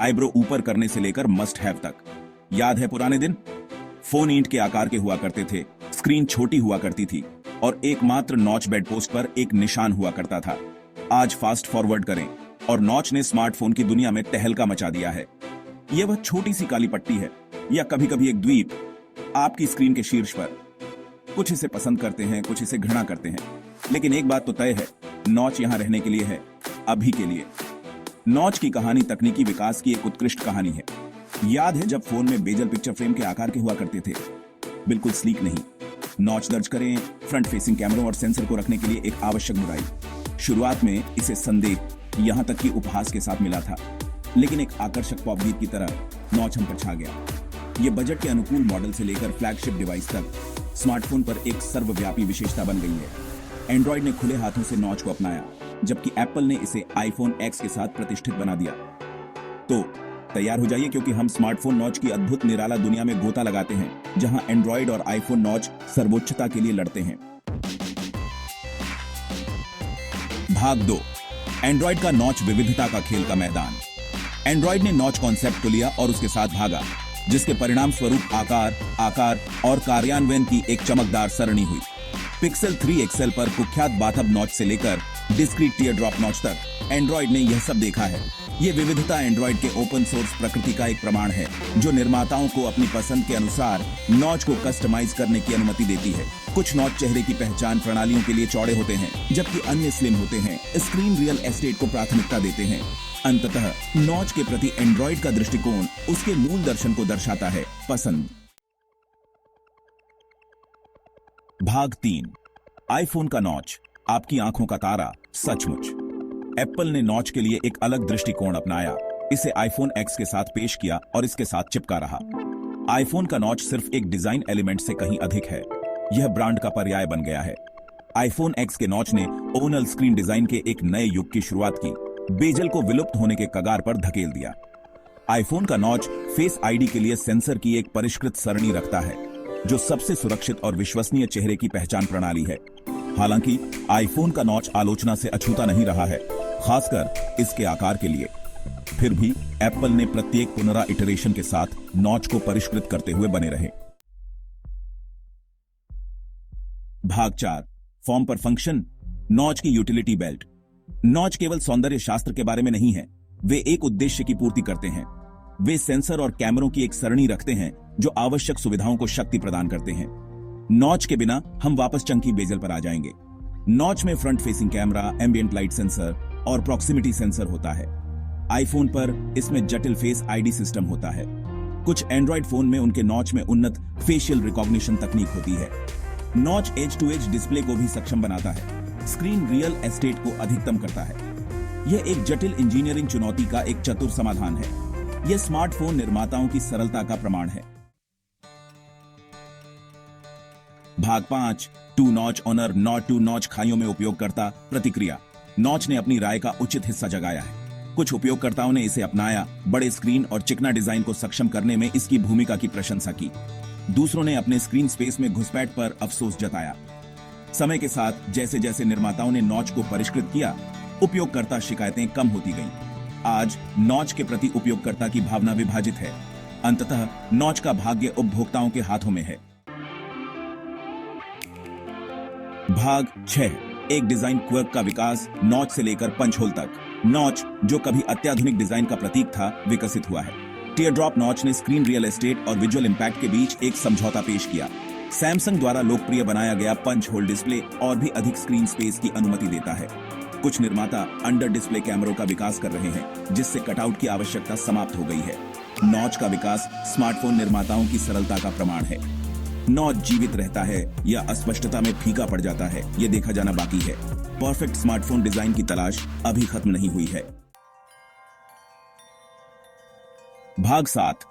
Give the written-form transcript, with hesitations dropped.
Eyebrow ऊपर करने से लेकर मस्ट हैव तक। याद है पुराने दिन? फोन ईंट के आकार के हुआ करते थे, स्क्रीन छोटी हुआ करती थी और एकमात्र नॉच बेड पोस्ट पर एक निशान हुआ करता था। आज फास्ट फॉरवर्ड करें और नॉच ने स्मार्टफोन की दुनिया में तहलका मचा दिया है। यह वह छोटी सी काली पट्टी है या कभी कभी एक द्वीप आपकी स्क्रीन के शीर्ष पर। कुछ इसे पसंद करते हैं, कुछ इसे घृणा करते हैं, लेकिन एक बात तो तय है, नॉच यहां रहने के लिए है, अभी के लिए। नॉच की कहानी तकनीकी विकास की एक उत्कृष्ट कहानी है। याद है जब फोन में बेजल पिक्चर फ्रेम के आकार के हुआ करते थे? बिल्कुल स्लीक नहीं। नॉच दर्ज करें, फ्रंट फेसिंग कैमरों और सेंसर को रखने के लिए एक आवश्यक बुराई। शुरुआत में इसे संदेह, यहां तक कि उपहास के साथ मिला था, लेकिन एक आकर्षक पॉप गीत की तरह नॉच हम पर छा गया। ये बजट के अनुकूल मॉडल से लेकर फ्लैगशिप डिवाइस तक स्मार्टफोन पर एक सर्वव्यापी विशेषता बन गई है। एंड्रॉइड ने खुले हाथों से नॉच को अपनाया, जबकि एप्पल ने इसे आईफोन एक्स के साथ प्रतिष्ठित बना दिया। तो तैयार हो जाइए, क्योंकि हम स्मार्टफोन नॉच की अद्भुत निराला दुनिया में गोता लगाते हैं, जहां एंड्रॉइड और आईफोन नॉच सर्वोच्चता के लिए लड़ते हैं। भाग 2, एंड्रॉइड का नॉच विविधता का खेल का मैदान। एंड्रॉइड ने नॉच कॉन्सेप्ट को लिया और उसके साथ भागा, जिसके परिणाम स्वरूप आकार और कार्यान्वयन की एक चमकदार सरणी हुई। पिक्सल 3 एक्सएल पर कुख्यात बाथअप नॉच से लेकर डिस्क्रीट टीयर ड्रॉप नॉच तक एंड्रॉइड ने यह सब देखा है। ये विविधता एंड्रॉइड के ओपन सोर्स प्रकृति का एक प्रमाण है, जो निर्माताओं को अपनी पसंद के अनुसार नॉच को कस्टमाइज करने की अनुमति देती है। कुछ नॉच चेहरे की पहचान प्रणालियों के लिए चौड़े होते हैं, जबकि अन्य स्लिम होते हैं, स्क्रीन रियल एस्टेट को प्राथमिकता देते हैं। अंततः नॉच के प्रति एंड्रॉइड का दृष्टिकोण उसके मूल दर्शन को दर्शाता है, पसंद। भाग 3, आईफोन का नॉच, आपकी आंखों का तारा, सचमुच। एप्पल ने नॉच के लिए एक अलग दृष्टिकोण अपनाया, इसे आईफोन एक्स के साथ पेश किया और इसके साथ चिपका रहा। आईफोन का नॉच सिर्फ एक डिजाइन एलिमेंट से कहीं अधिक है, यह ब्रांड का पर्याय बन गया है। आईफोन एक्स के नॉच ने ओनल स्क्रीन डिजाइन के एक नए युग की शुरुआत की, बेजल को विलुप्त होने के कगार पर धकेल दिया। आईफोन का नॉच फेस आईडी के लिए सेंसर की एक परिष्कृत सरणी रखता है, जो सबसे सुरक्षित और विश्वसनीय चेहरे की पहचान प्रणाली है। हालांकि आईफोन का नॉच आलोचना से अछूता नहीं रहा है, खासकर इसके आकार के लिए। फिर भी एप्पल ने प्रत्येक पुनरा इटरेशन के साथ नॉच को परिष्कृत करते हुए बने रहे। भाग 4, फॉर्म पर फंक्शन, नॉच की यूटिलिटी बेल्ट। नॉच केवल सौंदर्य शास्त्र के बारे में नहीं है, वे एक उद्देश्य की पूर्ति करते हैं। वे सेंसर और कैमरों की एक सरणी रखते हैं, जो आवश्यक सुविधाओं को शक्ति प्रदान करते हैं। नॉच के बिना हम वापस चंकी बेजल पर आ जाएंगे। नॉच में front facing camera, ambient light sensor और प्रॉक्सिमिटी सेंसर होता है। आईफोन पर इसमें जटिल फेस आईडी सिस्टम होता है। कुछ एंड्रॉइड फोन में उनके नॉच में उन्नत फेशियल रिकॉग्निशन तकनीक होती है। Notch edge to edge display को भी सक्षम बनाता है, स्क्रीन रियल एस्टेट को अधिकतम करता है। यह एक जटिल इंजीनियरिंग चुनौती का एक चतुर समाधान है। यह स्मार्टफोन निर्माताओं की सरलता का प्रमाण है। भाग 5, to notch or not to notch खाइयों में उपयोगकर्ता प्रतिक्रिया। नॉच ने अपनी राय का उचित हिस्सा जगाया है। कुछ उपयोगकर्ताओं ने इसे अपनाया, बड़े स्क्रीन और चिकना डिजाइन को सक्षम करने में इसकी भूमिका की प्रशंसा की। दूसरों ने अपने स्क्रीन स्पेस में घुसपैठ पर अफसोस जताया। समय के साथ जैसे जैसे निर्माताओं ने नॉच को परिष्कृत किया, उपयोगकर्ता शिकायतें कम होती गईं। आज नॉच के प्रति उपयोगकर्ता की भावना विभाजित है। अंततः नॉच का भाग्य उपभोक्ताओं के हाथों में है। भाग 6, एक डिजाइन क्वर्क का विकास, नॉच से लेकर पंच होल तक। नॉच, जो कभी अत्याधुनिक डिजाइन का प्रतीक था, विकसित हुआ है। टीयर ड्रॉप नॉच ने स्क्रीन रियल एस्टेट और विजुअल इंपैक्ट के बीच एक समझौता पेश किया। सैमसंग द्वारा लोकप्रिय बनाया गया पंच होल डिस्प्ले और भी अधिक स्क्रीन स्पेस की अनुमति देता है। कुछ निर्माता अंडर डिस्प्ले कैमरों का विकास कर रहे हैं, जिससे कटआउट की आवश्यकता समाप्त हो गई है। नॉच का विकास स्मार्टफोन निर्माताओं की सरलता का प्रमाण है। नॉच जीवित रहता है या अस्पष्टता में फीका पड़ जाता है, यह देखा जाना बाकी है। परफेक्ट स्मार्टफोन डिजाइन की तलाश अभी खत्म नहीं हुई है। भाग 7,